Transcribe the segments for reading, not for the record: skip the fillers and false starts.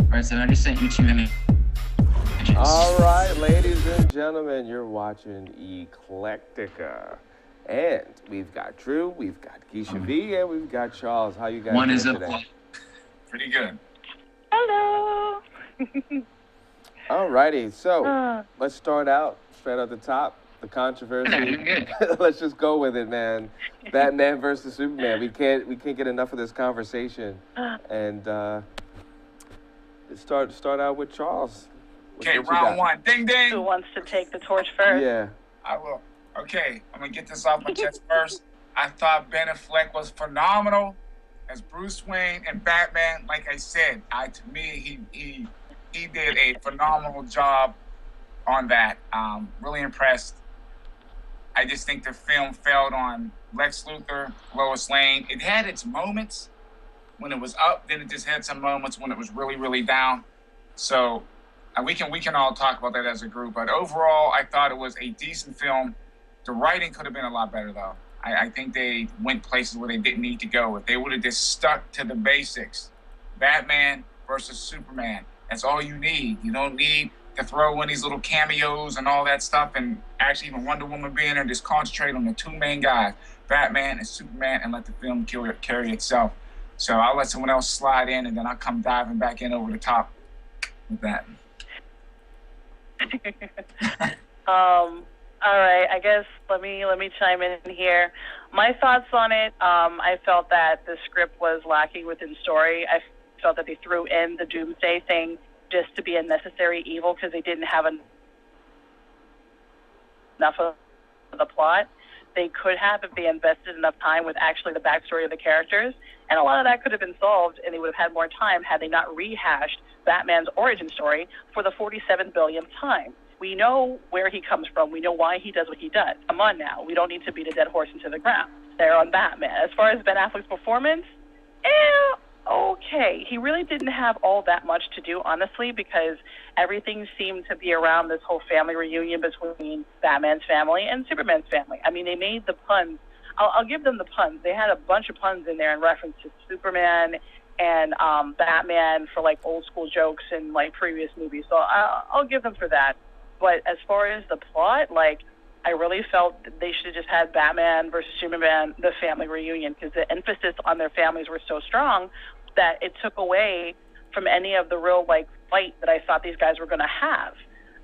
Alright, so I just sent you 2 images. All right, ladies and gentlemen, you're watching Eclecticka. And we've got Drew, we've got Geisha V, and we've got Charles. How you guys One doing is a today? Pretty good. Hello. All righty, so let's start out straight at the top. The controversy. doing good. Let's just go with it, man. Batman versus Superman. We can't get enough of this conversation. And start out with Charles. Okay, round one. Ding, ding. Who wants to take the torch first? Yeah. I will. Okay, I'm going to get this off my chest first. I thought Ben Affleck was phenomenal as Bruce Wayne and Batman. Like I said, to me, he did a phenomenal job on that. Really impressed. I just think the film failed on Lex Luthor, Lois Lane. It had its moments when it was up, then it just had some moments when it was really, really down. So we can all talk about that as a group. But overall, I thought it was a decent film. The writing could have been a lot better, though. I think they went places where they didn't need to go. If they would have just stuck to the basics, Batman versus Superman, that's all you need. You don't need to throw in these little cameos and all that stuff, and actually even Wonder Woman being there, just concentrate on the two main guys, Batman and Superman, and let the film carry itself. So I'll let someone else slide in, and then I'll come diving back in over the top with that. All right, I guess let me chime in here. My thoughts on it, I felt that the script was lacking within story. I felt that they threw in the Doomsday thing just to be a necessary evil because they didn't have enough of the plot. They could have if they invested enough time with actually the backstory of the characters, and a lot of that could have been solved, and they would have had more time had they not rehashed Batman's origin story for the 47 billionth time. We know where he comes from. We know why he does what he does. Come on now. We don't need to beat a dead horse into the ground. They're on Batman. As far as Ben Affleck's performance, okay. He really didn't have all that much to do, honestly, because everything seemed to be around this whole family reunion between Batman's family and Superman's family. I mean, they made the puns. I'll give them the puns. They had a bunch of puns in there in reference to Superman and Batman for, like, old school jokes in, like, previous movies. So I'll give them for that. But as far as the plot, like, I really felt that they should have just had Batman versus Superman, the family reunion, because the emphasis on their families were so strong that it took away from any of the real, like, fight that I thought these guys were going to have,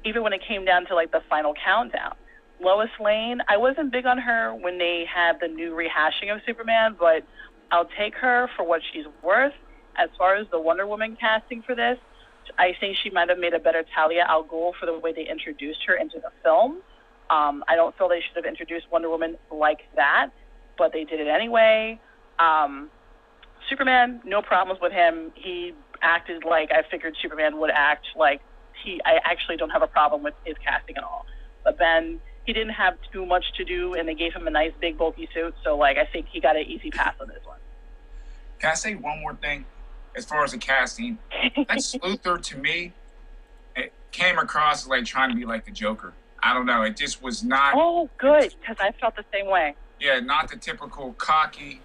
even when it came down to, like, the final countdown. Lois Lane, I wasn't big on her when they had the new rehashing of Superman, but I'll take her for what she's worth. As far as the Wonder Woman casting for this, I think she might have made a better Talia al Ghul for the way they introduced her into the film. I don't feel they should have introduced Wonder Woman like that, but they did it anyway. Superman, no problems with him. He acted like I figured Superman would act. Like I actually don't have a problem with his casting at all. But Ben, he didn't have too much to do, and they gave him a nice big bulky suit. So like I think he got an easy pass on this one. Can I say one more thing? As far as the casting, Lex Luthor, to me, it came across as like trying to be like the Joker. I don't know. It just was not. Oh, good, because I felt the same way. Yeah, not the typical cocky,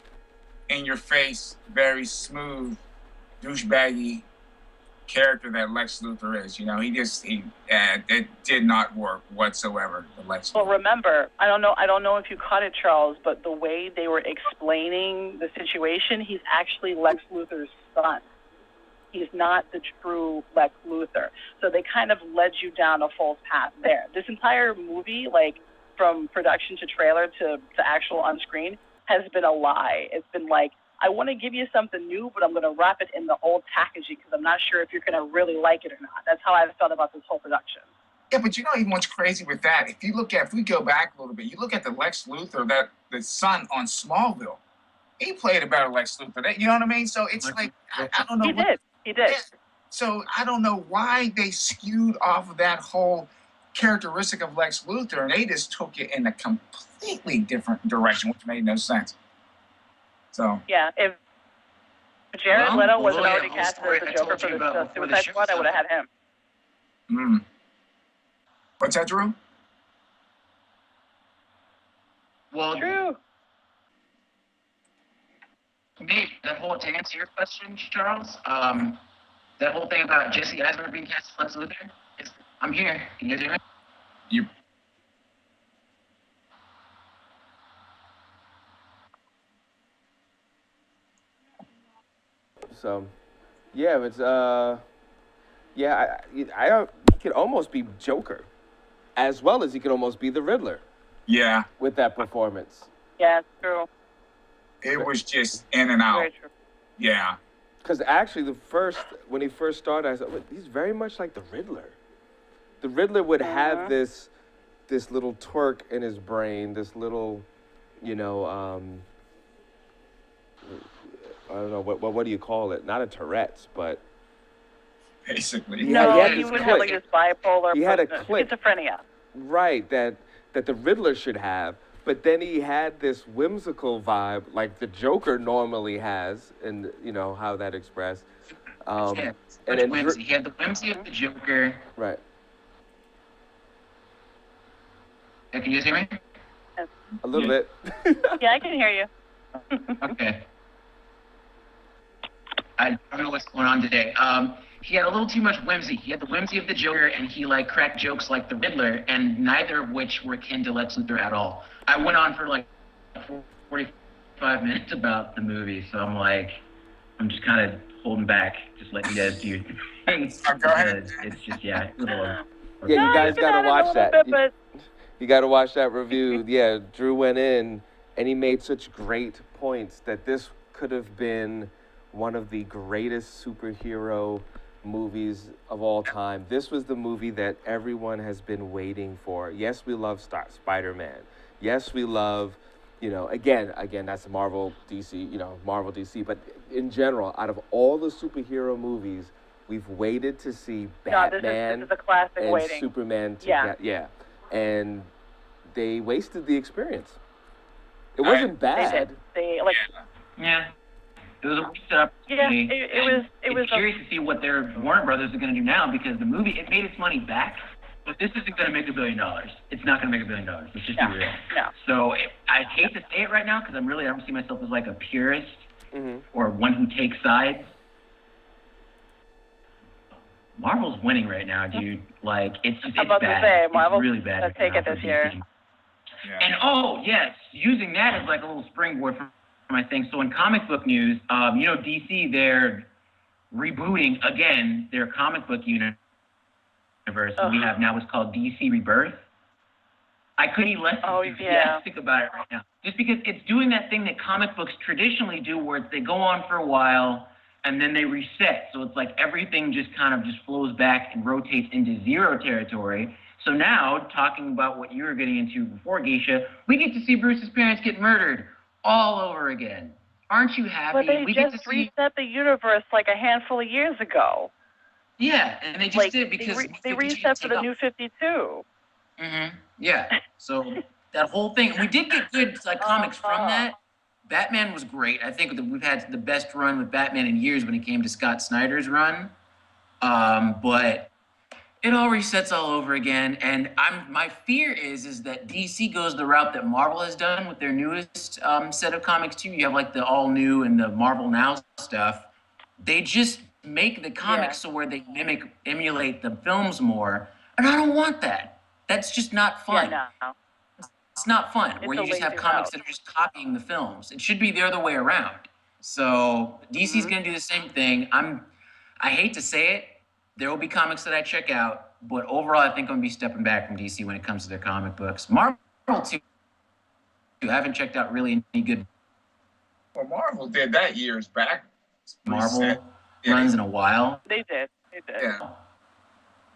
in your face, very smooth, douchebaggy character that Lex Luthor is. You know, it did not work whatsoever. The Lex. Well, remember, I don't know if you caught it, Charles, but the way they were explaining the situation, he's actually Lex Luthor's son. He's not the true Lex Luthor. So they kind of led you down a false path there. This entire movie, like from production to trailer to actual on screen, has been a lie. It's been like, I want to give you something new, but I'm going to wrap it in the old packaging because I'm not sure if you're going to really like it or not. That's how I felt about this whole production. Yeah, but you know even what's crazy with that? If we go back a little bit, you look at the Lex Luthor, the son on Smallville. He played a better Lex Luthor. You know what I mean? So it's like, I don't know. He did. Yeah, so I don't know why they skewed off of that whole characteristic of Lex Luthor, and they just took it in a completely different direction, which made no sense. So yeah, if Jared Leto wasn't already cast as the Joker for the Suicide Squad, I would have had him. What's that, Drew? Well, True. to me, to answer your question, Charles, that whole thing about Jesse Eisenberg being cast as Lex Luthor. I'm here. Can you guys hear me? You So, yeah, it's yeah, he could almost be Joker, as well as he could almost be the Riddler yeah. with that performance. Yeah, it's true. It was just in and out. Very true. Yeah. Because actually, when he first started, I said, he's very much like the Riddler. The Riddler would have this little twerk in his brain, this little, you know, I don't know, what do you call it? Not a Tourette's, but... Basically. Yeah, No, he had he this would click. have like this bipolar. He had a person- click. Schizophrenia. Right, that the Riddler should have, but then he had this whimsical vibe like the Joker normally has, and you know how that expressed. Yeah, and then whimsy. He had the whimsy of the Joker. right. Can you guys hear me? A little bit. Yeah, I can hear you. Okay. I don't know what's going on today. He had a little too much whimsy. He had the whimsy of the Joker, and he like cracked jokes like the Riddler, and neither of which were akin to Lex Luthor at all. I went on for like 45 minutes about the movie, so I'm just kind of holding back, just letting you guys do. Go ahead. It's just it's a little. Yeah, you guys gotta watch that. But You got to watch that review. Yeah, Drew went in, and he made such great points that this could have been one of the greatest superhero movies of all time. This was the movie that everyone has been waiting for. Yes, we love Spider-Man. Yes, we love, you know, again, that's Marvel, DC, you know, Marvel, DC. But in general, out of all the superhero movies, we've waited to see Batman this is a classic and waiting. Superman Yeah. together. Yeah. And they wasted the experience. It wasn't They bad. did. They like. Yeah. It was a wasted opportunity. Yeah, it was. It's curious to see what their Warner Brothers are going to do now, because the movie, it made its money back, but this isn't going to make $1 billion. It's not going to make $1 billion. Let's just be real. No. So I hate to say it right now, because I don't see myself as like a purist or one who takes sides. Marvel's winning right now, dude. Like, it's I'm about bad. to say, It's Marvel's really bad. gonna take it this year. Yeah. And oh yes, using that as like a little springboard for my thing. So in comic book news, you know, DC, they're rebooting again their comic book universe. We have now what's called DC Rebirth. I couldn't be less enthusiastic about it right now, just because it's doing that thing that comic books traditionally do, where they go on for a while and then they reset. So it's like everything just kind of just flows back and rotates into zero territory. So now, talking about what you were getting into before, Geisha, we get to see Bruce's parents get murdered all over again. Aren't you happy? But they we just get to see... reset the universe like a handful of years ago. Yeah, and they just Like did, because they reset for the New 52. Yeah. So that whole thing, we did get good like comics from that. Batman was great. I think that we've had the best run with Batman in years when it came to Scott Snyder's run. But it all resets all over again, and my fear is that DC goes the route that Marvel has done with their newest set of comics too. You have like the all new and the Marvel Now stuff. They just make the comics so where they emulate the films more, and I don't want that. That's just not fun. Yeah, no. It's not fun where a you just have lazy comics route. that are just copying the films. It should be the other way around. So DC's gonna do the same thing. I hate to say it, there will be comics that I check out, but overall I think I'm gonna be stepping back from DC when it comes to their comic books. Marvel too. I haven't checked out really any good Well, Marvel did that years back. Marvel Reset. runs in a while. They did. Yeah.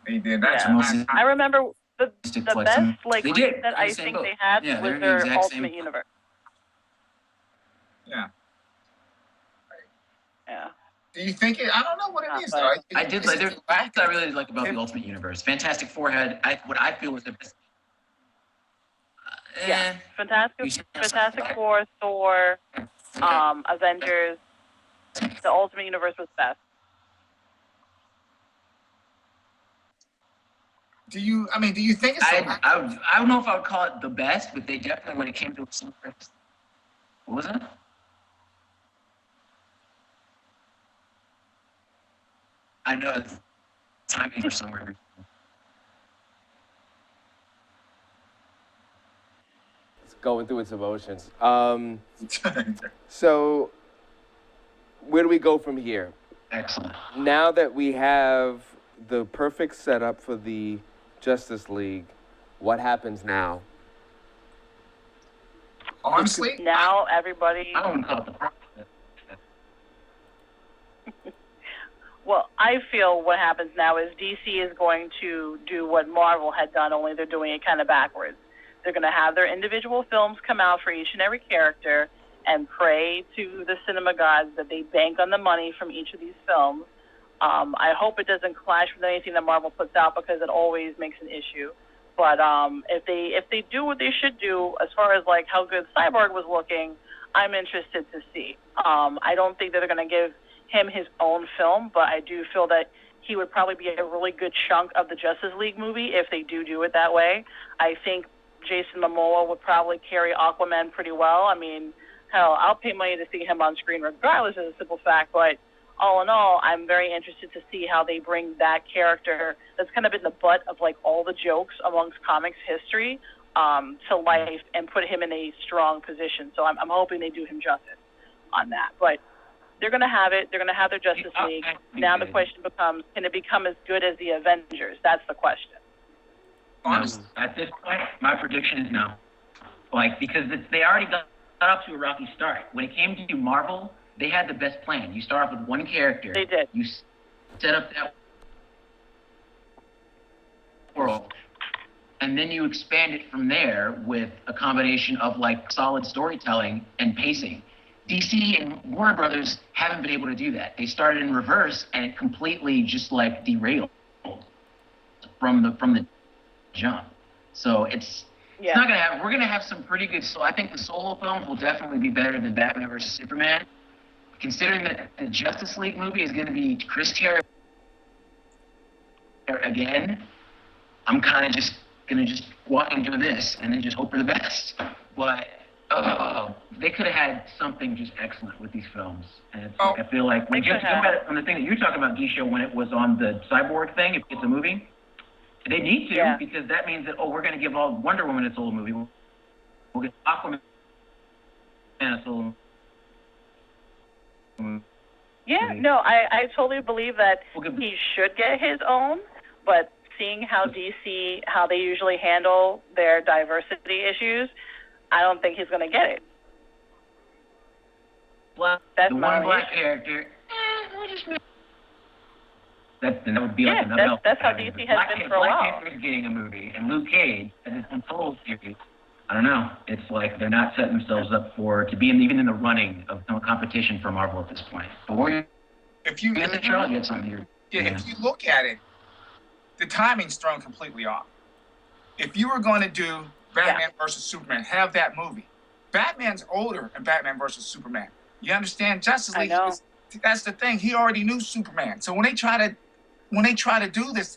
They did. That's Yeah. my I remember the like best some- like they did. that They're I the same think boat. they had Yeah, they're was in the their exact Ultimate same- Universe. Yeah. Yeah. Do you think it? I don't know what it is. But- Though. I did like there's facts I really like about the Ultimate Universe. Fantastic Four had what I feel was the best. Yeah. Fantastic You- Four, Thor, Avengers. The Ultimate Universe was best. Do you? I mean, do you think it's? I don't know if I would call it the best, but they definitely, when it came to what was it? I know it's timing for somewhere. It's going through its emotions. So, where do we go from here? Excellent. Now that we have the perfect setup for the Justice League, what happens now? Honestly, Now everybody. I don't call it the process. Well, I feel what happens now is DC is going to do what Marvel had done, only they're doing it kind of backwards. They're going to have their individual films come out for each and every character and pray to the cinema gods that they bank on the money from each of these films. I hope it doesn't clash with anything that Marvel puts out because it always makes an issue. But if they do what they should do, as far as like how good Cyborg was looking, I'm interested to see. I don't think that they're going to give him his own film, but I do feel that he would probably be a really good chunk of the Justice League movie if they do it that way. I think Jason Momoa would probably carry Aquaman pretty well. I mean, hell, I'll pay money to see him on screen regardless, as a simple fact, but all in all, I'm very interested to see how they bring that character that's kind of been the butt of like all the jokes amongst comics history to life and put him in a strong position. So I'm hoping they do him justice on that. But they're going to have it. They're going to have their Justice League. Now the question becomes, can it become as good as the Avengers? That's the question. No, at this point, my prediction is no. Like, because they already got up to a rocky start. When it came to Marvel, they had the best plan. You start off with one character. They did. You set up that world, and then you expand it from there with a combination of like solid storytelling and pacing. DC and Warner Brothers haven't been able to do that. They started in reverse, and it completely just like derailed from the jump. So it's not gonna have. We're gonna have some pretty good. So I think the solo films will definitely be better than Batman versus Superman. Considering that the Justice League movie is going to be Chris Terry again, I'm kind of just going to walk into this and then just hope for the best. But they could have had something just excellent with these films. And it's like, I feel like, when you go at it from the thing that you're talking about, Geisha, when it was on the Cyborg thing, if it's a movie, they need to, because that means that, we're going to give all Wonder Woman its old movie. We'll get Aquaman its old movie. Yeah, no, I totally believe that he should get his own, but seeing how DC, how they usually handle their diversity issues, I don't think he's going to get it. Well, that's the my one black character, that would be like another. That's how DC has been for a while. Black Panther's getting a movie, and Luke Cage, and his Untold series. I don't know. It's like they're not setting themselves up to be even in the running of some competition for Marvel at this point. But if you look at it, the timing's thrown completely off. If you were going to do Batman versus Superman, have that movie. Batman's older in Batman versus Superman. You understand? Justice League. That's the thing. He already knew Superman. So when they try to do this,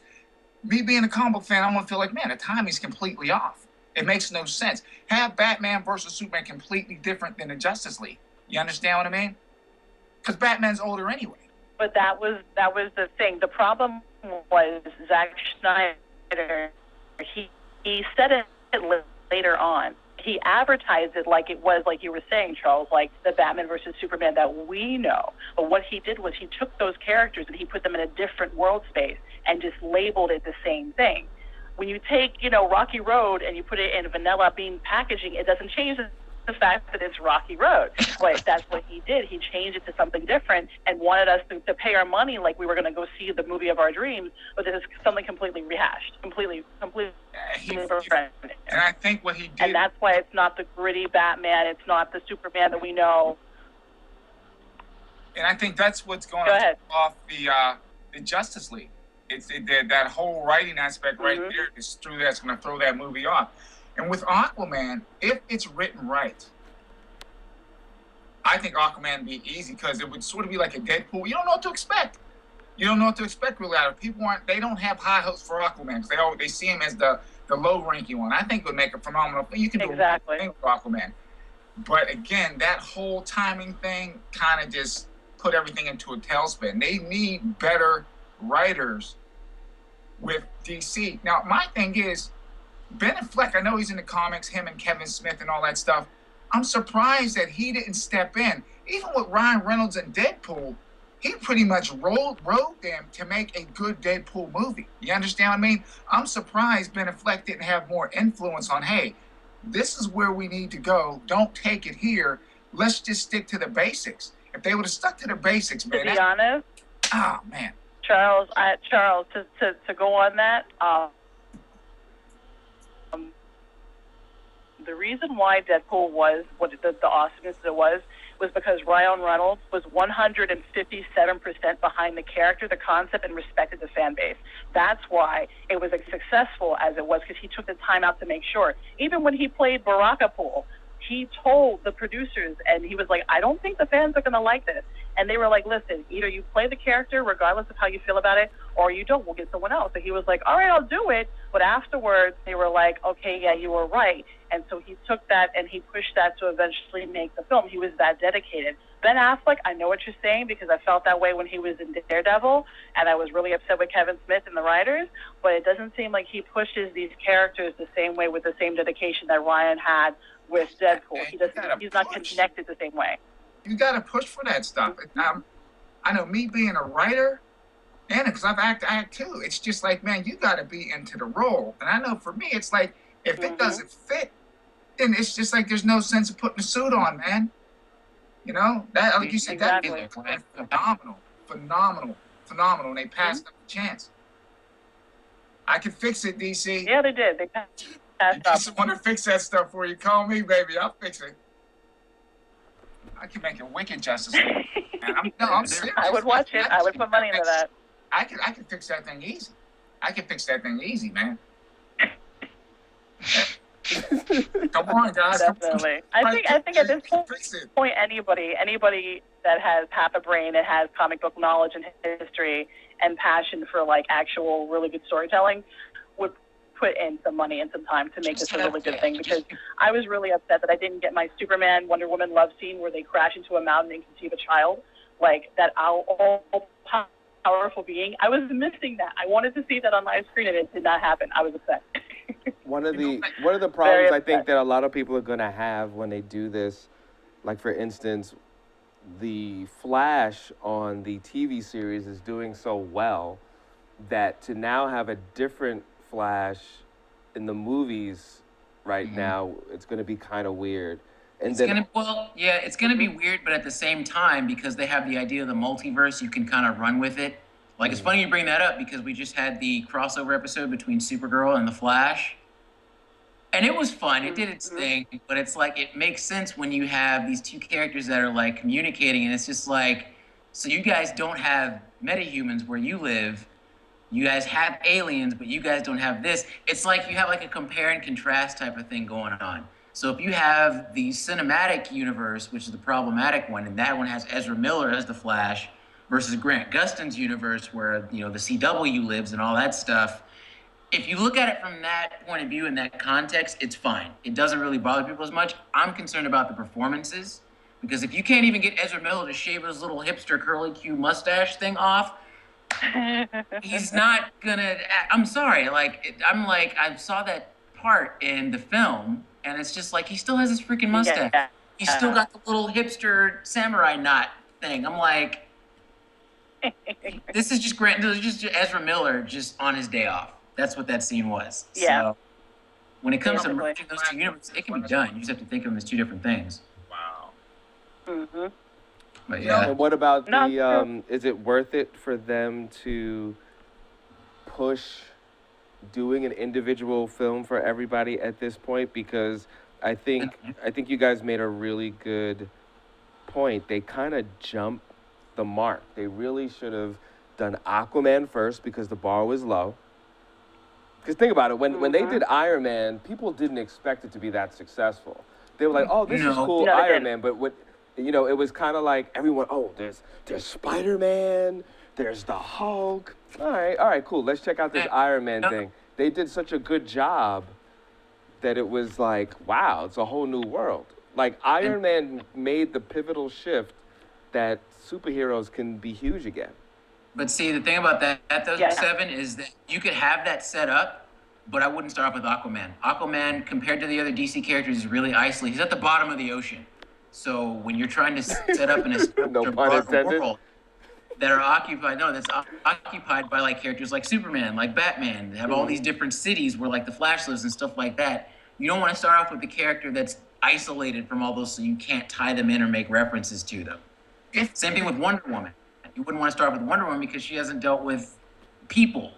me being a comic book fan, I'm gonna feel like, man, the timing's completely off. It makes no sense. Have Batman versus Superman completely different than the Justice League. You understand what I mean? Because Batman's older anyway. But that was the thing. The problem was Zack Snyder. He said it later on. He advertised it like it was, like you were saying, Charles, like the Batman versus Superman that we know. But what he did was he took those characters and he put them in a different world space and just labeled it the same thing. When you take, Rocky Road and you put it in vanilla bean packaging, it doesn't change the fact that it's Rocky Road. But that's what he did. He changed it to something different and wanted us to pay our money like we were going to go see the movie of our dreams, but this is something completely rehashed, completely. And I think what he did... And that's why it's not the gritty Batman, it's not the Superman that we know. And I think that's what's going to throw off the Justice League. It's that whole writing aspect right there is through that's going to throw that movie off. And with Aquaman, if it's written right, I think Aquaman would be easy because it would sort of be like a Deadpool. You don't know what to expect. You don't know what to expect really out of it. People they don't have high hopes for Aquaman because they see him as the low-ranking one. I think it would make a phenomenal thing. You can do a thing with Aquaman. But again, that whole timing thing kind of just put everything into a tailspin. They need better writers with DC. Now, my thing is, Ben Affleck, I know he's in the comics, him and Kevin Smith and all that stuff. I'm surprised that he didn't step in. Even with Ryan Reynolds and Deadpool, he pretty much rode them to make a good Deadpool movie. You understand what I mean? I'm surprised Ben Affleck didn't have more influence on, hey, this is where we need to go. Don't take it here. Let's just stick to the basics. If they would have stuck to the basics, man. To be honest, man. Charles, to go on that, the reason why Deadpool was what the awesomeness it was because Ryan Reynolds was 157% behind the character, the concept, and respected the fan base. That's why it was as successful as it was, because he took the time out to make sure. Even when he played Barakapool, he told the producers, and he was like, I don't think the fans are going to like this. And they were like, listen, either you play the character regardless of how you feel about it, or you don't. We'll get someone else. And he was like, all right, I'll do it. But afterwards, they were like, okay, yeah, you were right. And so he took that and he pushed that to eventually make the film. He was that dedicated. Ben Affleck, I know what you're saying, because I felt that way when he was in Daredevil, and I was really upset with Kevin Smith and the writers, but it doesn't seem like he pushes these characters the same way with the same dedication that Ryan had with Deadpool. He's not connected the same way. You got to push for that stuff. I know, me being a writer, and because I've act too, it's just like, man, you got to be into the role. And I know for me, it's like, if it doesn't fit, then it's just like there's no sense of putting a suit on, man. You know, that, like you said, exactly. that is phenomenal, and they passed up the chance. I can fix it, DC. Yeah, they did. They passed up. If you want to fix that stuff for you, call me, baby. I'll fix it. I can make a wicked Justice League. I'm serious. I would watch it. I would put money into that. I can fix that thing easy. I can fix that thing easy, man. Come on, guys. Definitely. I think at this point, anybody that has half a brain and has comic book knowledge and history and passion for like actual really good storytelling would put in some money and some time to make this a really good thing. Because I was really upset that I didn't get my Superman Wonder Woman love scene where they crash into a mountain and conceive a child, like that all powerful being. I was missing that. I wanted to see that on live screen, and it did not happen. I was upset. One of the problems I think that a lot of people are going to have when they do this, like for instance, the Flash on the TV series is doing so well that to now have a different Flash in the movies right now, it's going to be kind of weird. And it's going to be weird, but at the same time, because they have the idea of the multiverse, you can kind of run with it. Like, it's funny you bring that up because we just had the crossover episode between Supergirl and the Flash. And it was fun. It did its thing. But it's like, it makes sense when you have these two characters that are, like, communicating. And it's just like, so you guys don't have metahumans where you live. You guys have aliens, but you guys don't have this. It's like you have, like, a compare and contrast type of thing going on. So if you have the cinematic universe, which is the problematic one, and that one has Ezra Miller as the Flash, versus Grant Gustin's universe where, you know, the CW lives and all that stuff. If you look at it from that point of view in that context, it's fine. It doesn't really bother people as much. I'm concerned about the performances, because if you can't even get Ezra Miller to shave his little hipster curly Q mustache thing off, he's not gonna. I'm sorry. I saw that part in the film, and it's just like he still has his freaking mustache. Yeah. He's still got the little hipster samurai knot thing. I'm like, this is just Ezra Miller just on his day off. That's what that scene was. Yeah. So when it comes to merging those two universes, it can be done. You just have to think of them as two different things. Wow. Mm-hmm. But yeah. And what about is it worth it for them to push doing an individual film for everybody at this point? Because I think you guys made a really good point. They kind of jumped the mark. They really should have done Aquaman first because the bar was low. Because think about it, when they did Iron Man, people didn't expect it to be that successful. They were like, "Oh, this is cool, Iron Man," but it was kind of like everyone, "Oh, there's Spider-Man, there's the Hulk. All right, cool. Let's check out this Iron Man thing." They did such a good job that it was like, wow, it's a whole new world. Like Iron Man made the pivotal shift that superheroes can be huge again. But see, the thing about that though, Yeah. Seven, is that you could have that set up, but I wouldn't start off with Aquaman. Aquaman, compared to the other DC characters, is really isolated. He's at the bottom of the ocean. So when you're trying to set up an No a pun broader intended. world that are occupied, no, that's occupied by like characters like Superman, like Batman. They have all these different cities where like the Flash lives and stuff like that. You don't want to start off with the character that's isolated from all those, so you can't tie them in or make references to them. Same thing with Wonder Woman. You wouldn't want to start with Wonder Woman because she hasn't dealt with people,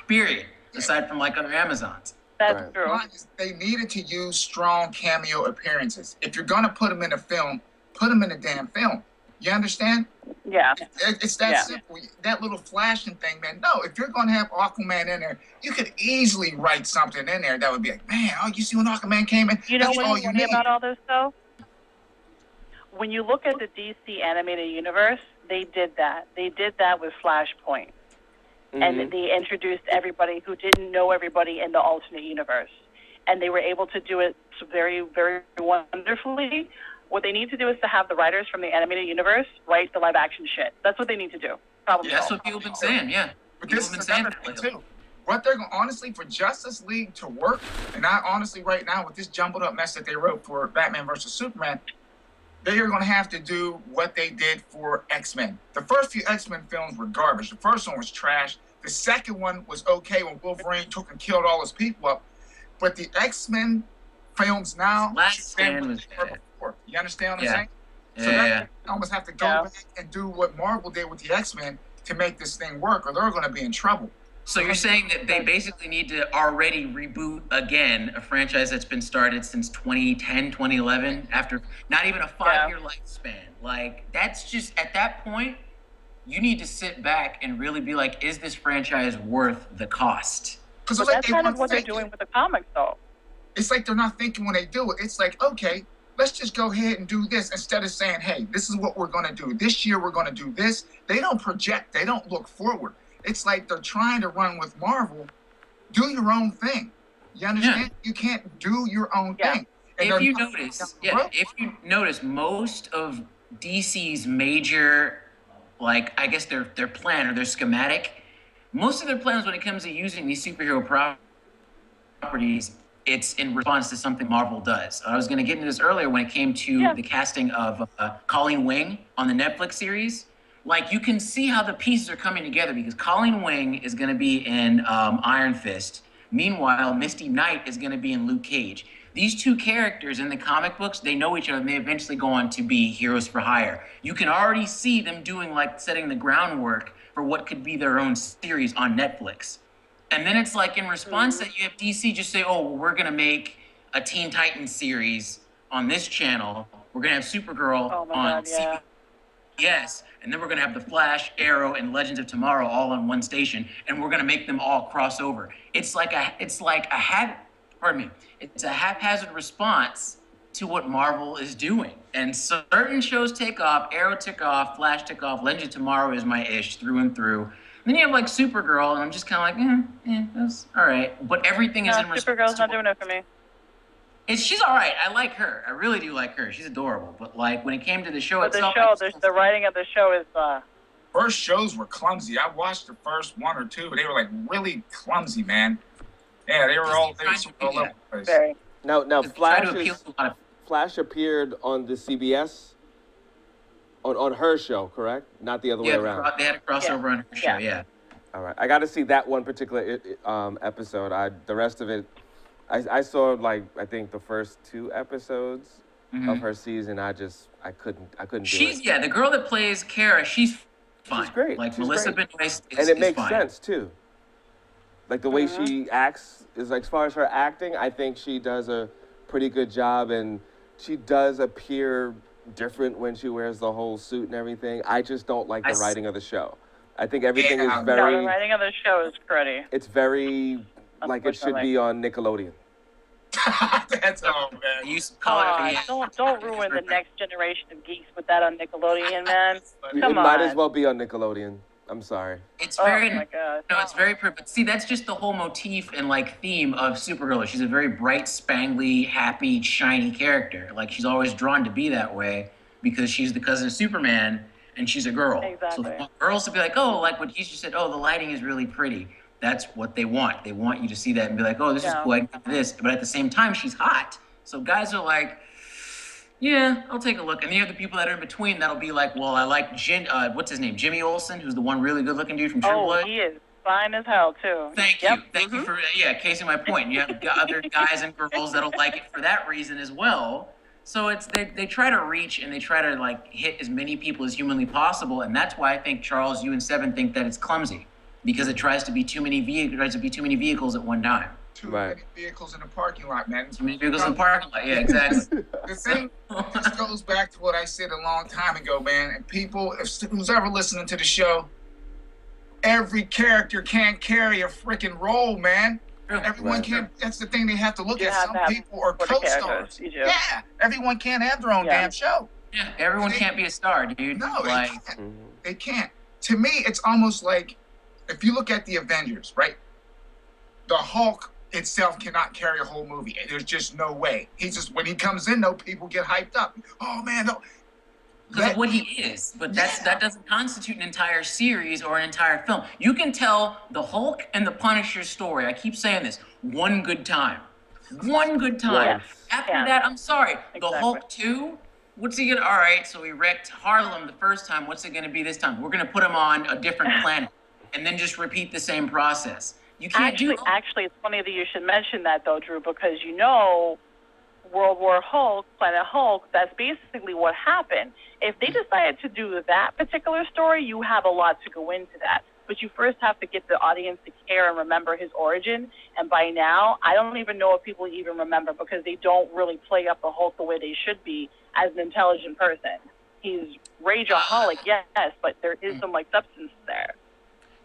period, aside from like other Amazons. That's Right. true. They needed to use strong cameo appearances. If you're gonna put them in a film, put them in a damn film. You understand? Yeah. It's that Yeah. simple. That little flashing thing, man. No, if you're gonna have Aquaman in there, you could easily write something in there that would be like, man, oh, you see when Aquaman came in? You know That's all what's you funny need. about all this, though? When you look at the DC animated universe, they did that. They did that with Flashpoint. And they introduced everybody who didn't know everybody in the alternate universe. And they were able to do it very, very wonderfully. What they need to do is to have the writers from the animated universe write the live action shit. That's what they need to do. Problem Yeah, that's solved. what people have been saying, yeah. But People this have been is saying another that thing lately. too. What they're going honestly for Justice League to work, and I honestly right now with this jumbled up mess that they wrote for Batman versus Superman, they are going to have to do what they did for X-Men. The first few X-Men films were garbage. The first one was trash. The second one was okay when Wolverine took and killed all his people up. But the X-Men films now Last should Stand be was what they were bad. before. You understand what I'm Yeah. saying? Yeah, So yeah. that they almost have to go Yeah. back and do what Marvel did with the X-Men to make this thing work, or they're going to be in trouble. So you're saying that they basically need to already reboot again a franchise that's been started since 2010, 2011, after not even a 5-year lifespan. Like, that's just, at that point, you need to sit back and really be like, is this franchise worth the cost? Because But that's kind of what they're doing with the comics, though. It's like they're not thinking when they do it. It's like, okay, let's just go ahead and do this instead of saying, hey, this is what we're going to do. This year we're going to do this. They don't project. They don't look forward. It's like they're trying to run with Marvel. Do your own thing. You understand? You can't do your own thing. And If they're you not- notice, most of DC's major, like, I guess their plan or their schematic, most of their plans when it comes to using these superhero properties, it's in response to something Marvel does. I was going to get into this earlier when it came to the casting of Colleen Wing on the Netflix series. Like, you can see how the pieces are coming together because Colleen Wing is going to be in Iron Fist. Meanwhile, Misty Knight is going to be in Luke Cage. These two characters in the comic books, they know each other and they eventually go on to be heroes for hire. You can already see them doing, like, setting the groundwork for what could be their own series on Netflix. And then it's like, in response that you have DC just say, oh, well, we're going to make a Teen Titans series on this channel. We're going to have Supergirl Oh my on God, yeah. CBS. And then we're going to have the Flash, Arrow, and Legends of Tomorrow all on one station. And we're going to make them all cross over. It's a haphazard response to what Marvel is doing. And certain shows take off. Arrow took off. Flash took off. Legends of Tomorrow is my ish through and through. Then you have like Supergirl, and I'm just kind of like, that's all right. But everything is No, in response. Supergirl's to not doing it for me. She's all right. I like her. I really do like her. She's adorable. But like when it came to the show But the itself, show, the writing of the show is, First shows were clumsy. I watched the first one or two, but they were like really clumsy, man. Yeah, they were all over the place. very. Now try Flash to appeal is, to a lot of Flash appeared on the CBS on her show, correct? Not the other way around. They had a crossover on her show. Yeah. All right, I got to see that one particular episode. The rest of it, I saw like I think the first 2 episodes of her season. I couldn't do She's it. the girl that plays Kara. She's fine. She's great. Like She's Melissa great. Benoist is, And it is makes fine. sense too. Like the way she acts is like, as far as her acting, I think she does a pretty good job, and she does appear different when she wears the whole suit and everything. I just don't like the writing of the show. I think everything is Yeah. No, very. the writing of the show is pretty. It's very like it should Unfortunately. be on Nickelodeon. That's all, man. You used to call it. Don't ruin the next generation of geeks with that on Nickelodeon, man. It Come might on. as well be on Nickelodeon. I'm sorry. It's Oh very. my God. No, it's very. But see, that's just the whole motif and like theme of Supergirl. She's a very bright, spangly, happy, shiny character. Like she's always drawn to be that way because she's the cousin of Superman, and she's a girl. Exactly. So they want girls to be like, oh, like what Geisha said, oh, the lighting is really pretty. That's what they want. They want you to see that and be like, oh, this is cool, I can do this. But at the same time, she's hot. So guys are like, yeah, I'll take a look. And then you have the people that are in between that'll be like, well, I like what's his name? Jimmy Olsen, who's the one really good looking dude from True Blood. Oh, he is fine as hell, too. Thank you. Thank you for, casing my point. You have other guys and girls that'll like it for that reason as well. So it's they try to reach and they try to like hit as many people as humanly possible. And that's why I think, Charles, you and Seven think that it's clumsy. Because it tries to be too many vehicles at one time. Too many vehicles in the parking lot, man. Too many vehicles in the parking lot, yeah, exactly. The thing just goes back to what I said a long time ago, man. And people, who's ever listening to the show, every character can't carry a freaking role, man. Everyone can't. That's the thing they have to look at. Some people are co-stars. Yeah, everyone can't have their own damn show. Yeah, everyone can't be a star, dude. No, they can't. They can't. To me, it's almost like, if you look at the Avengers, right? The Hulk itself cannot carry a whole movie. There's just no way. He just, when he comes in, though, people get hyped up. Oh man, no. Because of what he is, but that doesn't constitute an entire series or an entire film. You can tell the Hulk and the Punisher story. I keep saying this. One good time. One good time. Yes. After that, I'm sorry. The Hulk 2. What's he gonna? All right, so we wrecked Harlem the first time. What's it gonna be this time? We're gonna put him on a different planet. And then just repeat the same process. You can't Actually, it's funny that you should mention that, though, Drew, because World War Hulk, Planet Hulk, that's basically what happened. If they decided to do that particular story, you have a lot to go into that. But you first have to get the audience to care and remember his origin. And by now, I don't even know if people even remember, because they don't really play up the Hulk the way they should be as an intelligent person. He's rageaholic, yes, but there is some substance there.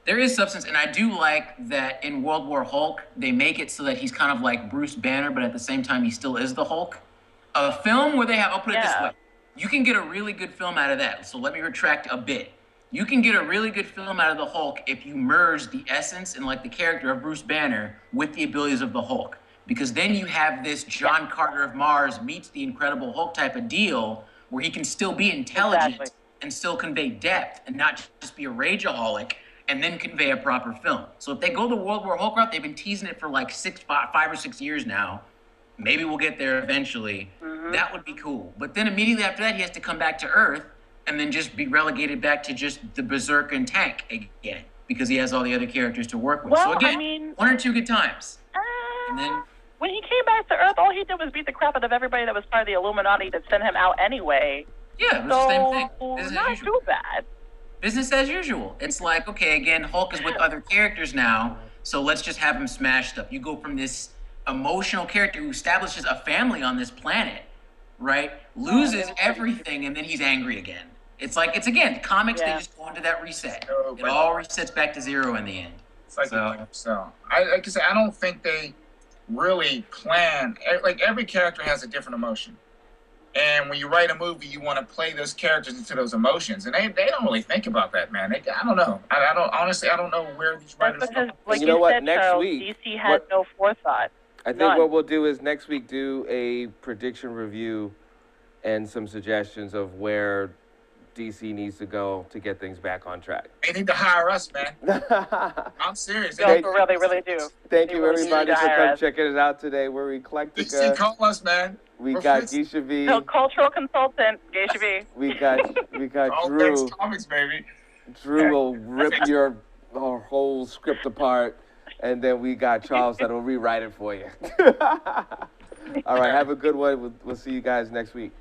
There is substance, and I do like that in World War Hulk, they make it so that he's kind of like Bruce Banner, but at the same time, he still is the Hulk. A film where I'll put it this way, you can get a really good film out of that. So let me retract a bit. You can get a really good film out of the Hulk if you merge the essence and like the character of Bruce Banner with the abilities of the Hulk. Because then you have this John Carter of Mars meets the Incredible Hulk type of deal where he can still be intelligent and still convey depth and not just be a rageaholic, and then convey a proper film. So if they go the World War Hulk route, they've been teasing it for like 5 or 6 years now. Maybe we'll get there eventually. That would be cool. But then immediately after that, he has to come back to Earth and then just be relegated back to just the Berserker and Tank again, because he has all the other characters to work with. Well, so again, 1 or 2 good times. And then when he came back to Earth, all he did was beat the crap out of everybody that was part of the Illuminati that sent him out anyway. Yeah, it was the same thing. So not too bad. Business as usual. It's like, okay, again, Hulk is with other characters now, so let's just have him smash stuff. You go from this emotional character who establishes a family on this planet, right? Loses everything, and then he's angry again. It's like, it's again, comics, they just go into that reset. It all resets back to zero in the end. It's like like I said, I don't think they really plan. Like, every character has a different emotion. And when you write a movie, you want to play those characters into those emotions, and they don't really think about that, man. I don't know. I don't know where these writers. Because, like you know what? Next Charles, week, DC has no forethought. I think what we'll do is next week do a prediction review and some suggestions of where DC needs to go to get things back on track. They need to hire us, man. I'm serious. They really do. Thank you, everybody, for coming checking it out today. We're Eclecticka. DC, call us, man. We got Geisha V. No, cultural consultant, Geisha V. We got Drew. Comics, baby. Drew will rip your whole script apart, and then we got Charles that'll rewrite it for you. All right, have a good one. We'll see you guys next week.